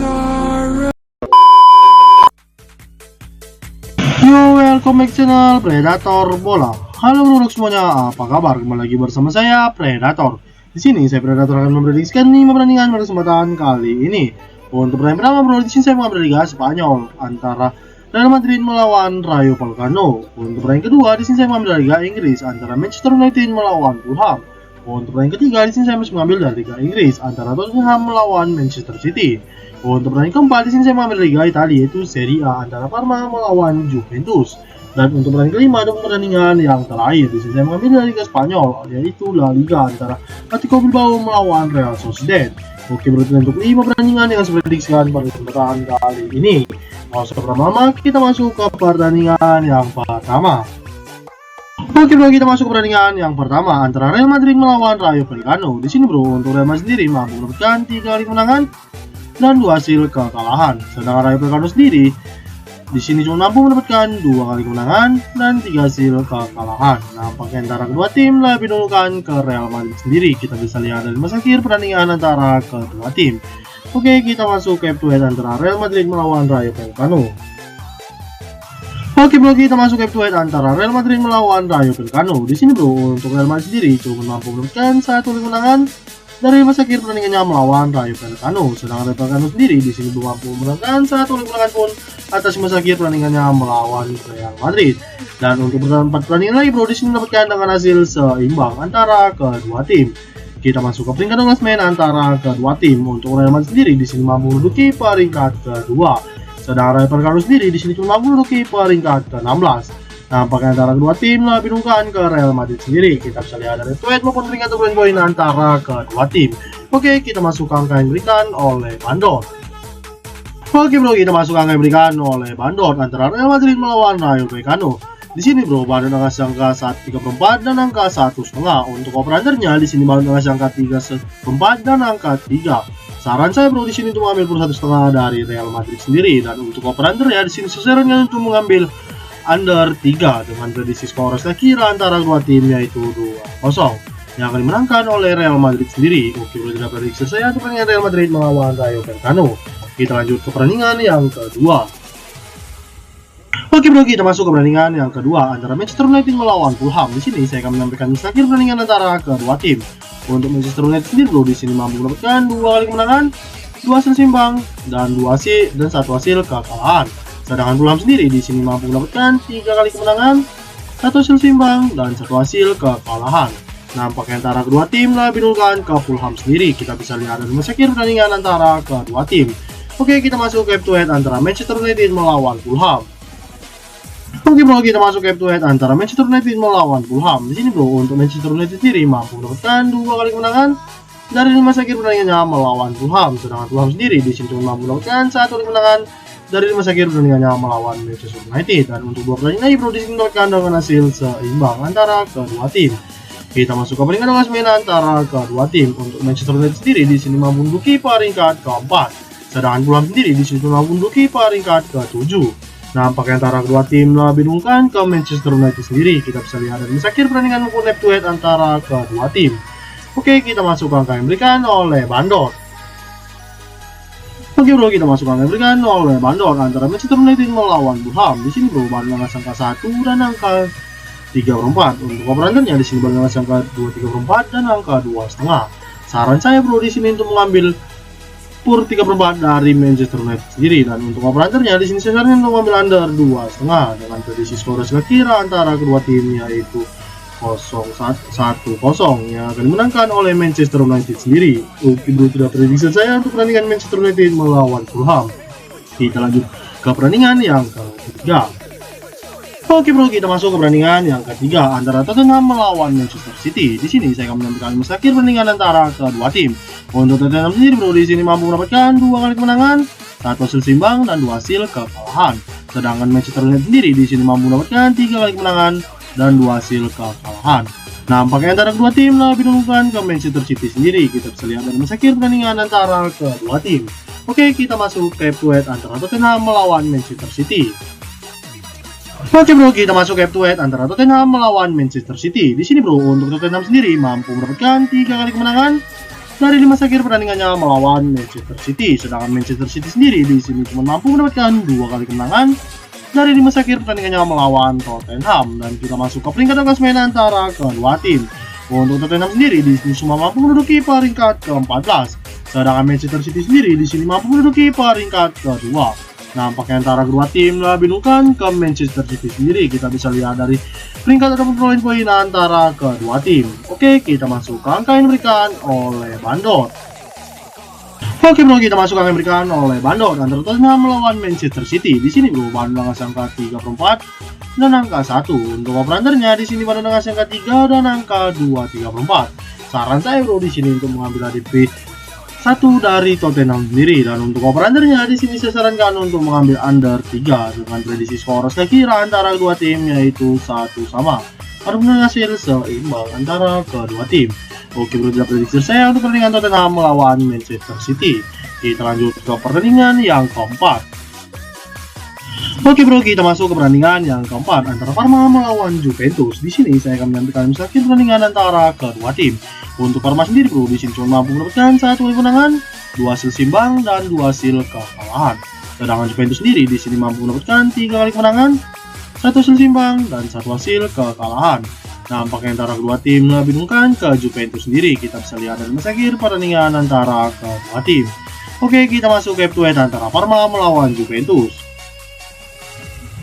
Yo, welcome back channel Predator Bola. Halo bro semuanya, apa kabar? Kembali lagi bersama saya Predator. Di sini saya Predator akan memprediksikan 5 pertandingan pada kesempatan kali ini. Untuk pertandingan pertama bro, di sini saya mengambil Liga Spanyol antara Real Madrid melawan Rayo Vallecano. Untuk pertandingan kedua, di sini saya mengambil Liga Inggris antara Manchester United melawan Fulham. Untuk pertandingan ketiga, di sini saya masih mengambil dari Liga Inggris antara Tottenham melawan Manchester City. Untuk pertandingan keempat, di sini saya mengambil Liga Italia yaitu Serie A antara Parma melawan Juventus. Dan untuk pertandingan kelima ada pertandingan yang terakhir, di sini saya mengambil dari Liga Spanyol yaitu La Liga antara Atletico Bilbao melawan Real Sociedad. Oke, berarti untuk 5 pertandingan yang saya prediksikan pada kesempatan kali ini. Mau lama kita masuk ke pertandingan yang pertama. Oke bro, kita masuk ke pertandingan yang pertama antara Real Madrid melawan Rayo Vallecano. Di sini bro, untuk Real Madrid sendiri mampu mendapatkan 3 kali kemenangan dan 2 hasil kekalahan. Sedangkan Rayo Vallecano sendiri di sini cuma mampu mendapatkan 2 kali kemenangan dan 3 hasil kekalahan. Nampaknya antara kedua tim lebih dulukan ke Real Madrid sendiri. Kita bisa lihat dari masa akhir pertandingan antara kedua tim. Oke, kita masuk ke head to head antara Real Madrid melawan Rayo Vallecano. Oke bro, kita masuk head to head antara Real Madrid melawan Rayo Vallecano. Di sini bro, untuk Real Madrid sendiri cuma mampu mendapatkan 1 kemenangan dari masa akhir pertandingannya melawan Rayo Vallecano. Sedangkan Rayo Vallecano sendiri di sini belum mampu mendapatkan 1 kemenangan pun atas masa akhir pertandingannya melawan Real Madrid. Dan untuk berempat pertandingan lagi bro, di sini mendapatkan dengan hasil seimbang antara kedua tim. Kita masuk ke peringkat klasemen antara kedua tim. Untuk Real Madrid sendiri di sini mampu menduduki peringkat kedua. Sedangkan Rayo Vallecano sendiri di sini cuma mampu menduduki peringkat ke-16. Nampaknya antara kedua tim lebih dulukan ke Real Madrid sendiri. Kita bisa lihat dari tweet maupun peringkat poin antara kedua tim. Oke, kita masuk ke angka yang diberikan oleh Bandor. Oke bro, kita masuk ke angka yang diberikan oleh Bandor antara Real Madrid melawan Rayo Vallecano. Di sini bro, Bandor ngasih angka 1,34 dan angka 1,5. Untuk operatornya di sini Bandor ngasih angka 3,4 dan angka 3. Saran saya bro, di sini untuk mengambil plus 1,5 dari Real Madrid sendiri. Dan untuk operator ya di sini sarannya untuk mengambil under 3 dengan prediksi skor kira antara dua tim yaitu 2-0 yang akan dimenangkan oleh Real Madrid sendiri. Oke bro, tidak prediksi saya untuk pertandingan Real Madrid melawan Rayo Vallecano. Kita lanjut ke pertandingan yang kedua. Oke bro, kita masuk ke pertandingan yang kedua antara Manchester United melawan Fulham. Di sini saya akan menampilkan akhir pertandingan antara kedua tim. Untuk Manchester United sendiri bro, di sini mampu mendapatkan 2 kali kemenangan, 2 hasil imbang dan 1 hasil kekalahan. Sedangkan Fulham sendiri di sini mampu mendapatkan 3 kali kemenangan, 1 hasil imbang dan 1 hasil kekalahan. Nampaknya antara kedua tim lebih dulukan ke Fulham sendiri. Kita bisa lihat dari masa akhir pertandingan antara kedua tim. Oke, kita masuk ke head to head antara Manchester United melawan Fulham. Oke bro, kita masuk head to head antara Manchester United melawan Fulham. Di sini bro, untuk Manchester United sendiri mampu mendapatkan 2 kali kemenangan dari masa akhir pertandingannya melawan Fulham. Sedangkan Fulham sendiri di sini cuma mampu mendapatkan 1 kali kemenangan dari masa akhir pertandingannya melawan Manchester United. Dan untuk 2 pertandingan lagi bro, di sini mendapatkan dengan hasil seimbang antara kedua tim. Kita masuk ke peringkat klasemen antara kedua tim. Untuk Manchester United sendiri di sini mampu menduduki peringkat keempat. Sedangkan Fulham sendiri di sini mampu menduduki peringkat ke-7. Nampaknya antara kedua tim lebih dulukan ke Manchester United sendiri. Kita bisa lihat dari akhir pertandingan maupun head to head antara kedua tim. Oke, kita masuk ke angka yang diberikan oleh Bandor. Oke bro, kita masuk ke angka yang diberikan oleh Bandor antara Manchester United melawan Fulham. Di sini bro, Bandor ngasih angka 1 dan angka 3/4. Untuk operatornya di sini Bandor ngasih angka 2,34 dan angka 2,5. Saran saya bro di sini untuk mengambil pur 3/4 dari Manchester United sendiri. Dan untuk operatornya di sini saya saranin untuk mengambil under 2,5 dengan prediksi skor kira antara kedua tim yaitu 0-1-0 yang akan dimenangkan oleh Manchester United sendiri. Oke bro, tidak prediksi saya untuk pertandingan Manchester United melawan Fulham. Kita lanjut ke pertandingan yang ketiga. Oke bro, kita masuk ke pertandingan yang ketiga antara Tottenham melawan Manchester City. Di sini saya akan menampilkan masa akhir pertandingan antara kedua tim. Untuk Tottenham sendiri bro, di sini mampu mendapatkan 2 kali kemenangan, 1 hasil imbang dan 2 hasil kekalahan. Sedangkan Manchester United sendiri di sini mampu mendapatkan 3 kali kemenangan dan 2 hasil kekalahan. Nampaknya antara kedua tim lebih dulukan ke Manchester City sendiri. Kita bisa lihat dari masa akhir pertandingan antara kedua tim. Oke, kita masuk ke head to head antara Tottenham melawan Manchester City. Oke bro, kita masuk head to head antara Tottenham melawan Manchester City. Di sini bro, untuk Tottenham sendiri mampu mendapatkan 3 kali kemenangan, dari di masa akhir pertandingannya melawan Manchester City. Sedangkan Manchester City sendiri di sini cuma mampu mendapatkan 2 kali kemenangan dari di masa akhir pertandingannya melawan Tottenham. Dan kita masuk ke peringkat klasemen antara kedua tim. Untuk Tottenham sendiri di sini cuma mampu menduduki peringkat ke-14. Sedangkan Manchester City sendiri di sini mampu menduduki peringkat kedua. Nampaknya antara kedua tim lebih binungkan ke Manchester City sendiri. Kita bisa lihat dari peringkat ataupun poin-poin antara kedua tim. Oke, kita masuk ke angka yang diberikan oleh Bandot. Oke bro, kita masuk ke angka yang diberikan oleh Bandot antara Tottenham melawan Manchester City. Di sini bro, Bandot dengan angka 3/4 dan angka 1. Untuk operandernya di sini Bandot dengan angka 3 dan angka 2/3/4. Saran saya bro di sini untuk mengambil ADP 1 dari Tottenham sendiri, dan untuk operandernya di sini saya sarankan untuk mengambil under 3 dengan prediksi skor sekira antara kedua tim yaitu 1 sama ataupun hasil seimbang antara kedua tim. Oke bro, tidak prediksi saya untuk pertandingan Tottenham melawan Manchester City. Kita lanjut ke pertandingan yang keempat. Oke bro, kita masuk ke pertandingan yang keempat antara Parma melawan Juventus. Di sini saya akan menyampaikan misalkan pertandingan antara kedua tim. Untuk Parma sendiri bro, di sini cuma mampu mendapatkan 1 kali kemenangan, 2 hasil imbang dan 2 hasil kekalahan. Sedangkan Juventus sendiri di sini mampu mendapatkan 3 kali kemenangan, 1 hasil imbang dan 1 hasil kekalahan. Nampaknya antara kedua tim lebih binungkan ke Juventus sendiri. Kita bisa lihat dari masa akhir pertandingan antara kedua tim. Oke, kita masuk ke head-to-head antara Parma melawan Juventus.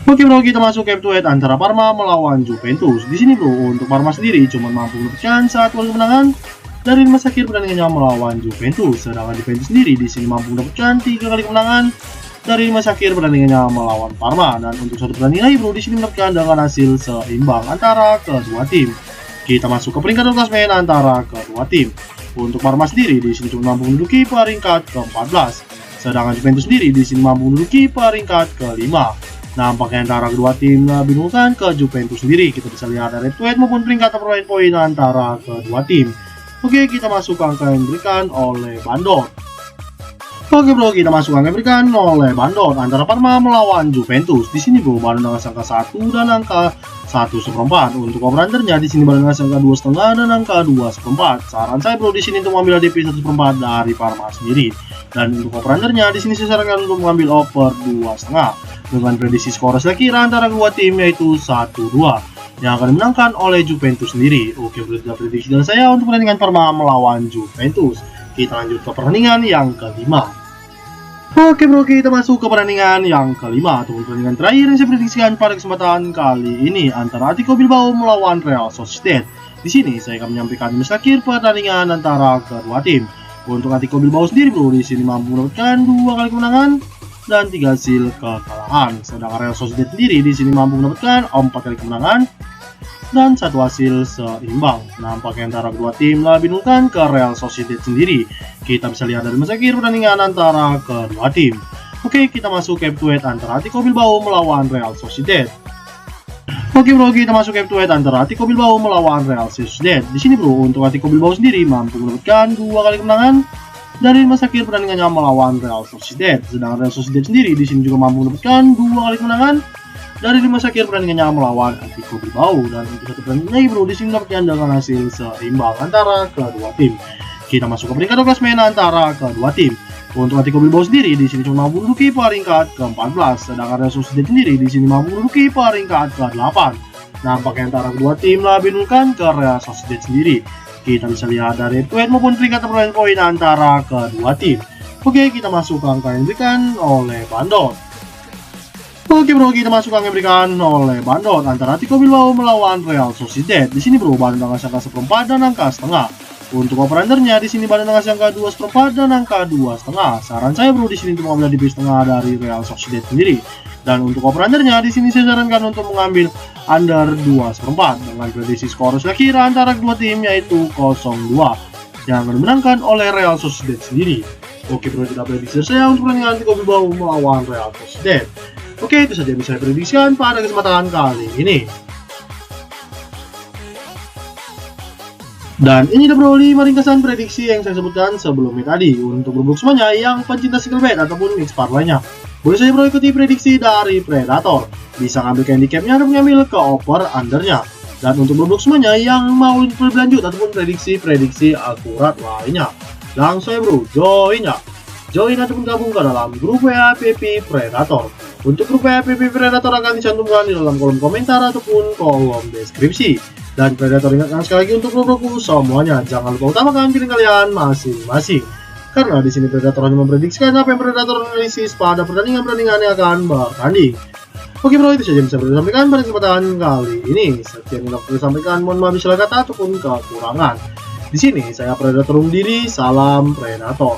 Oke bro, kita masuk head-to-head antara Parma melawan Juventus. Di sini bro, untuk Parma sendiri cuma mampu mendapatkan 1 kali kemenangan dari masa akhir pertandingannya melawan Juventus. Sedangkan Juventus sendiri di sini mampu mendapatkan 3 kali kemenangan dari masa akhir pertandingannya melawan Parma. Dan untuk satu pertandingan bro, di sini mendapatkan dengan hasil seimbang antara kedua tim. Kita masuk ke peringkat klasemen antara kedua tim. Untuk Parma sendiri di sini cuma mampu menduduki peringkat ke-14. Sedangkan Juventus sendiri di sini mampu menduduki peringkat ke-5. Nampaknya antara kedua tim lebih binungkan ke Juventus sendiri. Kita bisa lihat dari head maupun peringkat poin antara kedua tim. Oke, kita masuk ke angka yang diberikan oleh Bandot. Oke bro, kita masuk angka yang diberikan oleh Bandot antara Parma melawan Juventus. Di sini bro, Bandot dengan angka 1 dan angka 1/4. Untuk operandernya di sini Bandot dengan angka 2,5 dan angka 2/4. Saran saya bro di sini untuk mengambil ADP 1/4 dari Parma sendiri. Dan untuk operandernya di sini saya sarankan untuk mengambil over 2,5 dengan prediksi skor sekira antara kedua tim yaitu 1-2 yang akan dimenangkan oleh Juventus sendiri. Oke, berarti prediksi dari saya untuk pertandingan Parma melawan Juventus. Kita lanjut ke pertandingan yang kelima. Oke bro, kita masuk ke pertandingan yang kelima atau pertandingan terakhir yang saya prediksikan pada kesempatan kali ini antara Atletico Bilbao melawan Real Sociedad. Di sini saya akan menyampaikan akhir pertandingan antara kedua tim. Untuk Atletico Bilbao sendiri bro, di sini mampu mendapatkan 2 kali kemenangan dan 3 hasil kekalahan. Sedangkan Real Sociedad sendiri di sini mampu mendapatkan 4 kali kemenangan dan 1 hasil seimbang. Nampaknya antara kedua tim lebih binungkan ke Real Sociedad sendiri. Kita bisa lihat dari masa akhir pertandingan antara kedua tim. Oke, kita masuk ke head-to-head antara Atletico Bilbao melawan Real Sociedad. Oke bro, kita masuk head-to-head antara Atletico Bilbao melawan Real Sociedad. Di sini bro, untuk Atletico Bilbao sendiri mampu mendapatkan 2 kali kemenangan dari masa akhir pertandingannya melawan Real Sociedad. Sedangkan Real Sociedad sendiri di sini juga mampu mendapatkan 2 kali kemenangan dari masa akhir pertandingannya melawan Atletico Bilbao. Dan untuk satu pertandingan bro, di sini mendapatkan dengan hasil seimbang antara kedua tim. Kita masuk ke peringkat klasemen antara kedua tim. Untuk Atletico Bilbao sendiri di sini cuma mampu menduduki peringkat ke-14, sedangkan Real Sociedad sendiri di sini mampu menduduki peringkat ke-8. Nampaknya antara kedua tim lebih binungkan ke Real Sociedad sendiri. Kita bisa lihat dari head maupun peringkat poin antara kedua tim. Oke, kita masuk ke angka yang diberikan oleh Bandot. Oke bro, kita masuk ke angka yang diberikan oleh Bandot antara Atletico Bilbao melawan Real Sociedad. Di sini bro, Bandot dengan angka 1/4 dan angka setengah. Untuk operandernya di sini Bandot dengan angka 2/4 dan angka 2,5. Saran saya bro di sini untuk mengambil di setengah dari Real Sociedad sendiri. Dan untuk operandernya di sini saya sarankan untuk mengambil under 2/4 dengan prediksi skor sekira antara kedua tim yaitu 0-2 yang akan dimenangkan oleh Real Sociedad sendiri. Oke bro, tidak prediksi saya untuk pertandingan Atletico Bilbao melawan Real Sociedad. Oke, itu saja yang bisa saya prediksikan pada kesempatan kali ini. Dan ini bro 5 ringkasan prediksi yang saya sebutkan sebelumnya tadi. Untuk bro semuanya yang pencinta skill bet ataupun mix part lainnya, boleh saja bro ikuti prediksi dari Predator. Bisa ngambil handicapnya dan mengambil ke over undernya. Dan untuk bro semuanya yang mau lebih lanjut ataupun prediksi akurat lainnya, Langsung ya bro, join ya. Join ataupun gabung ke dalam grup WA PP Predator. Untuk grup WA PP Predator akan dicantumkan di dalam kolom komentar ataupun kolom deskripsi. Dan Predator ingatkan sekali lagi untuk bro-broku semuanya, jangan lupa utamakan pilih kalian masing-masing. Karena di sini Predator hanya memprediksikan apa yang Predator analisis pada pertandingan-pertandingan yang akan bertanding. Oke bro, itu saja yang bisa Predator sampaikan pada kesempatan kali ini. Sekian yang dapat sampaikan, mohon maaf bila kata ataupun kekurangan. Di sini saya Predator undur diri, salam Predator.